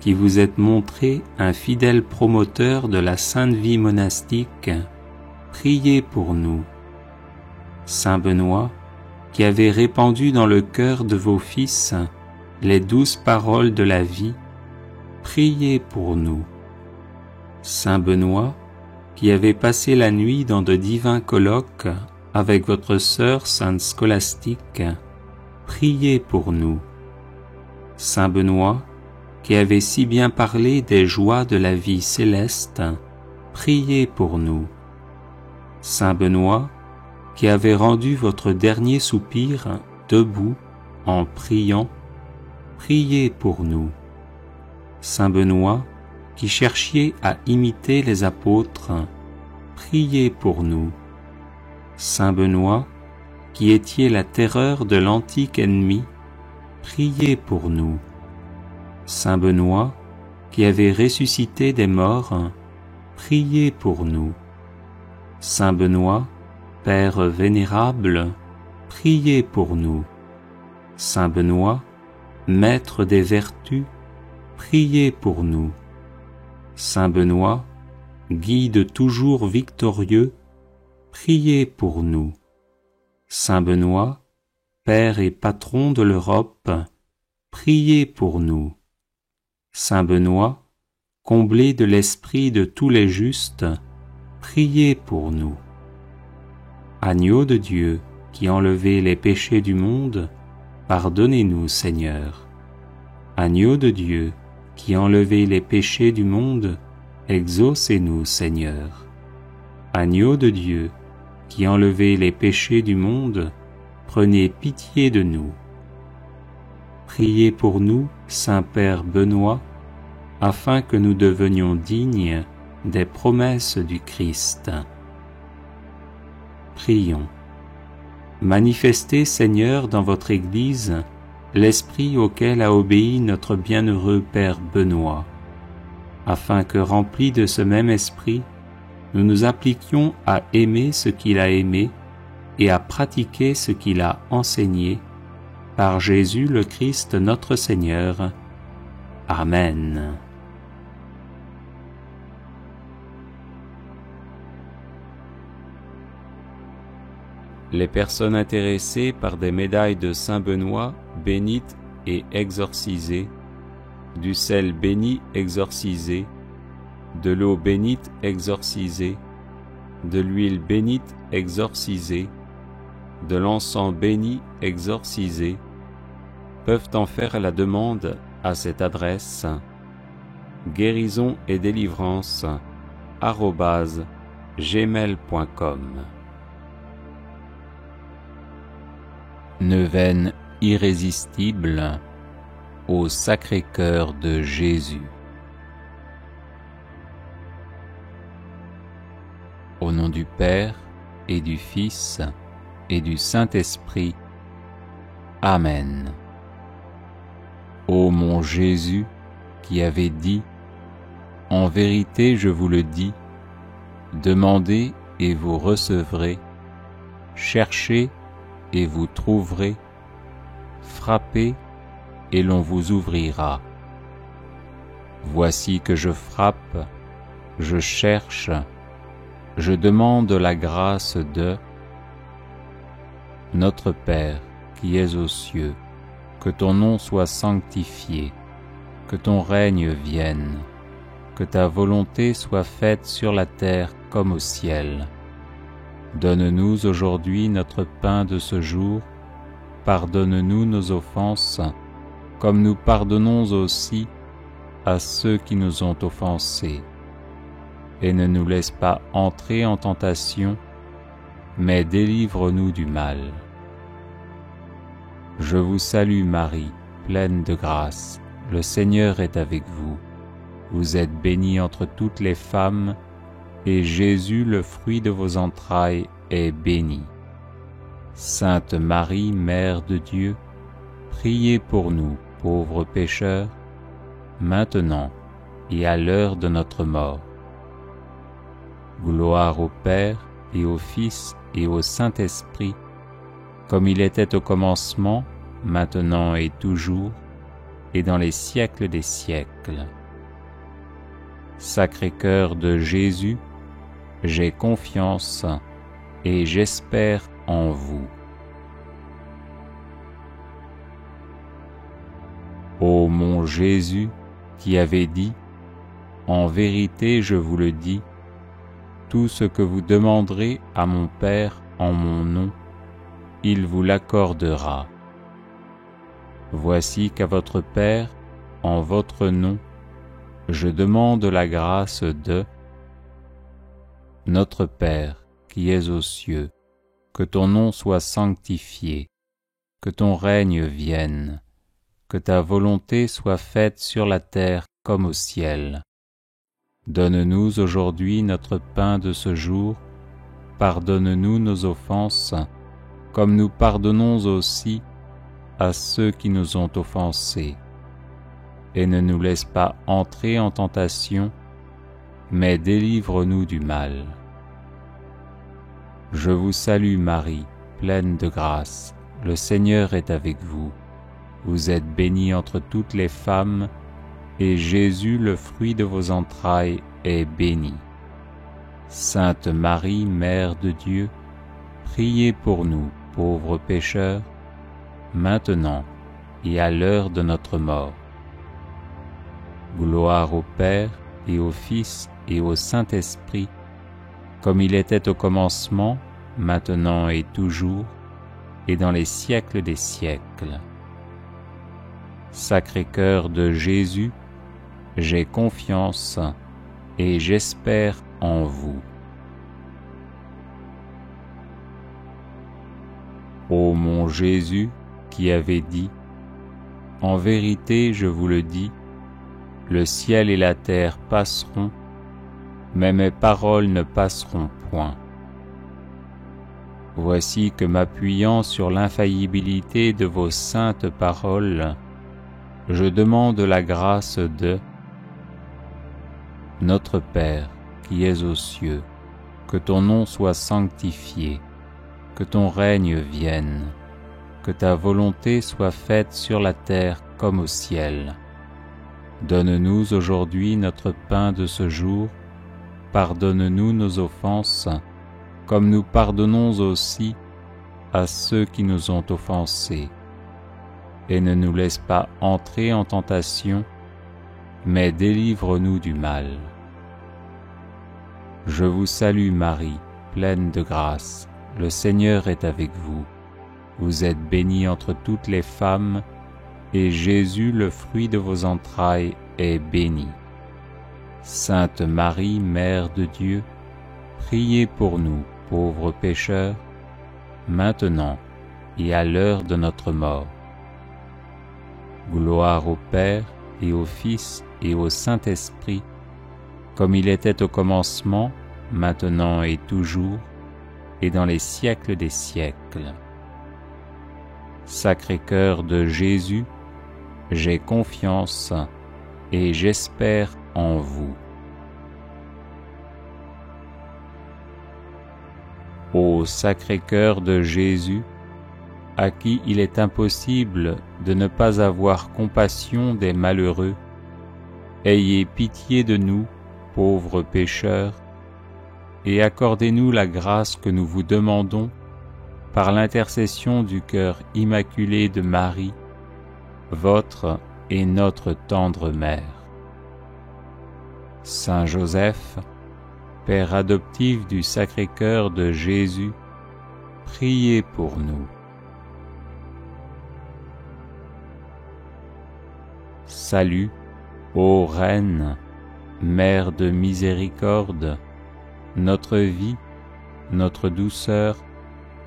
S1: qui vous êtes montré un fidèle promoteur de la sainte vie monastique, priez pour nous. Saint Benoît, qui avez répandu dans le cœur de vos fils les douces paroles de la vie, priez pour nous. Saint Benoît, qui avez passé la nuit dans de divins colloques avec votre sœur sainte Scolastique, priez pour nous. Saint Benoît, qui avez si bien parlé des joies de la vie céleste, priez pour nous. Saint Benoît, qui avez rendu votre dernier soupir debout en priant, priez pour nous. Saint Benoît, qui cherchiez à imiter les apôtres, priez pour nous. Saint Benoît, qui étiez la terreur de l'antique ennemi, priez pour nous. Saint Benoît, qui avez ressuscité des morts, priez pour nous. Saint Benoît, Père vénérable, priez pour nous. Saint Benoît, Maître des vertus, priez pour nous. Saint Benoît, Guide toujours victorieux, priez pour nous. Saint Benoît, Père et Patron de l'Europe, priez pour nous. Saint Benoît, comblé de l'esprit de tous les justes, priez pour nous. Agneau de Dieu, qui enlevez les péchés du monde, pardonnez-nous, Seigneur. Agneau de Dieu, qui enlevez les péchés du monde, exaucez-nous, Seigneur. Agneau de Dieu, qui enlevez les péchés du monde, prenez pitié de nous. Priez pour nous, Saint-Père Benoît, afin que nous devenions dignes des promesses du Christ. Prions. Manifestez, Seigneur, dans votre Église, l'esprit auquel a obéi notre bienheureux Père Benoît, afin que, remplis de ce même esprit, nous nous appliquions à aimer ce qu'il a aimé et à pratiquer ce qu'il a enseigné, par Jésus le Christ notre Seigneur. Amen. Les personnes intéressées par des médailles de Saint Benoît bénites et exorcisées, du sel béni exorcisé, de l'eau bénite exorcisée, de l'huile bénite exorcisée, de l'encens béni exorcisé, peuvent en faire la demande à cette adresse guérison et délivrance @gmail.com. Neuvaine irrésistible au Sacré-Cœur de Jésus. Au nom du Père et du Fils et du Saint-Esprit. Amen. Ô mon Jésus, qui avait dit « En vérité, je vous le dis, demandez et vous recevrez, cherchez et vous trouverez, frappez et l'on vous ouvrira. Voici que je frappe, je cherche, je demande la grâce de Notre Père qui es aux cieux, que ton nom soit sanctifié, que ton règne vienne, que ta volonté soit faite sur la terre comme au ciel. Donne-nous aujourd'hui notre pain de ce jour, pardonne-nous nos offenses, comme nous pardonnons aussi à ceux qui nous ont offensés. Et ne nous laisse pas entrer en tentation, mais délivre-nous du mal. Je vous salue Marie, pleine de grâce, le Seigneur est avec vous. Vous êtes bénie entre toutes les femmes, et Jésus, le fruit de vos entrailles, est béni. Sainte Marie, Mère de Dieu, priez pour nous, pauvres pécheurs, maintenant et à l'heure de notre mort. Gloire au Père et au Fils et au Saint-Esprit, comme il était au commencement, maintenant et toujours, et dans les siècles des siècles. Sacré-Cœur de Jésus, j'ai confiance et j'espère en vous. Ô mon Jésus, qui avait dit, « En vérité, je vous le dis, tout ce que vous demanderez à mon Père en mon nom, il vous l'accordera. Voici qu'à votre Père, en votre nom, je demande la grâce de Notre Père qui es aux cieux, que ton nom soit sanctifié, que ton règne vienne, que ta volonté soit faite sur la terre comme au ciel. Donne-nous aujourd'hui notre pain de ce jour, pardonne-nous nos offenses, comme nous pardonnons aussi à ceux qui nous ont offensés. Et ne nous laisse pas entrer en tentation, mais délivre-nous du mal. Je vous salue Marie, pleine de grâce, le Seigneur est avec vous. Vous êtes bénie entre toutes les femmes, et Jésus, le fruit de vos entrailles, est béni. Sainte Marie, Mère de Dieu, priez pour nous, pauvres pécheurs, maintenant et à l'heure de notre mort. Gloire au Père et au Fils et au Saint-Esprit, comme il était au commencement, maintenant et toujours, et dans les siècles des siècles. Sacré-Cœur de Jésus, j'ai confiance et j'espère en vous. Ô mon Jésus, qui avait dit, « En vérité, je vous le dis, le ciel et la terre passeront, mais mes paroles ne passeront point. » Voici que m'appuyant sur l'infaillibilité de vos saintes paroles, je demande la grâce de Notre Père qui es aux cieux, que ton nom soit sanctifié, que ton règne vienne, que ta volonté soit faite sur la terre comme au ciel. Donne-nous aujourd'hui notre pain de ce jour, pardonne-nous nos offenses, comme nous pardonnons aussi à ceux qui nous ont offensés. Et ne nous laisse pas entrer en tentation, mais délivre-nous du mal. Je vous salue Marie, pleine de grâce, le Seigneur est avec vous. Vous êtes bénie entre toutes les femmes, et Jésus, le fruit de vos entrailles, est béni. Sainte Marie, Mère de Dieu, priez pour nous, pauvres pécheurs, maintenant et à l'heure de notre mort. Gloire au Père, et au Fils, et au Saint-Esprit, comme il était au commencement, maintenant et toujours, et dans les siècles des siècles. Sacré-Cœur de Jésus, j'ai confiance et j'espère en vous. Ô Sacré-Cœur de Jésus, à qui il est impossible de ne pas avoir compassion des malheureux, ayez pitié de nous, pauvres pécheurs, et accordez-nous la grâce que nous vous demandons par l'intercession du cœur immaculé de Marie, votre et notre tendre Mère. Saint Joseph, Père adoptif du Sacré-Cœur de Jésus, priez pour nous. Salut, ô Reine, Mère de miséricorde, notre vie, notre douceur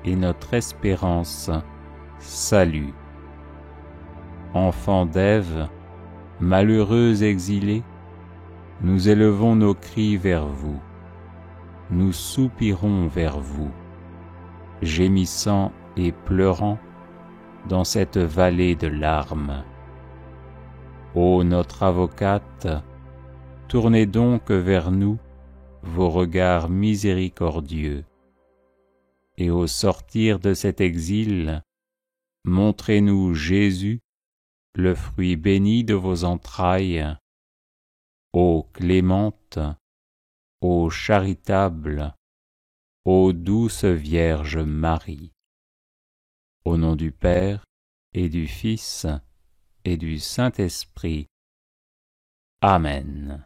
S1: et notre espérance, salut. Enfants d'Ève, malheureux exilés, nous élevons nos cris vers vous, nous soupirons vers vous, gémissant et pleurant dans cette vallée de larmes. Ô notre avocate, tournez donc vers nous vos regards miséricordieux, et au sortir de cet exil, montrez-nous Jésus, le fruit béni de vos entrailles. Ô clémente, ô charitable, ô douce Vierge Marie. Au nom du Père, et du Fils, et du Saint-Esprit. Amen.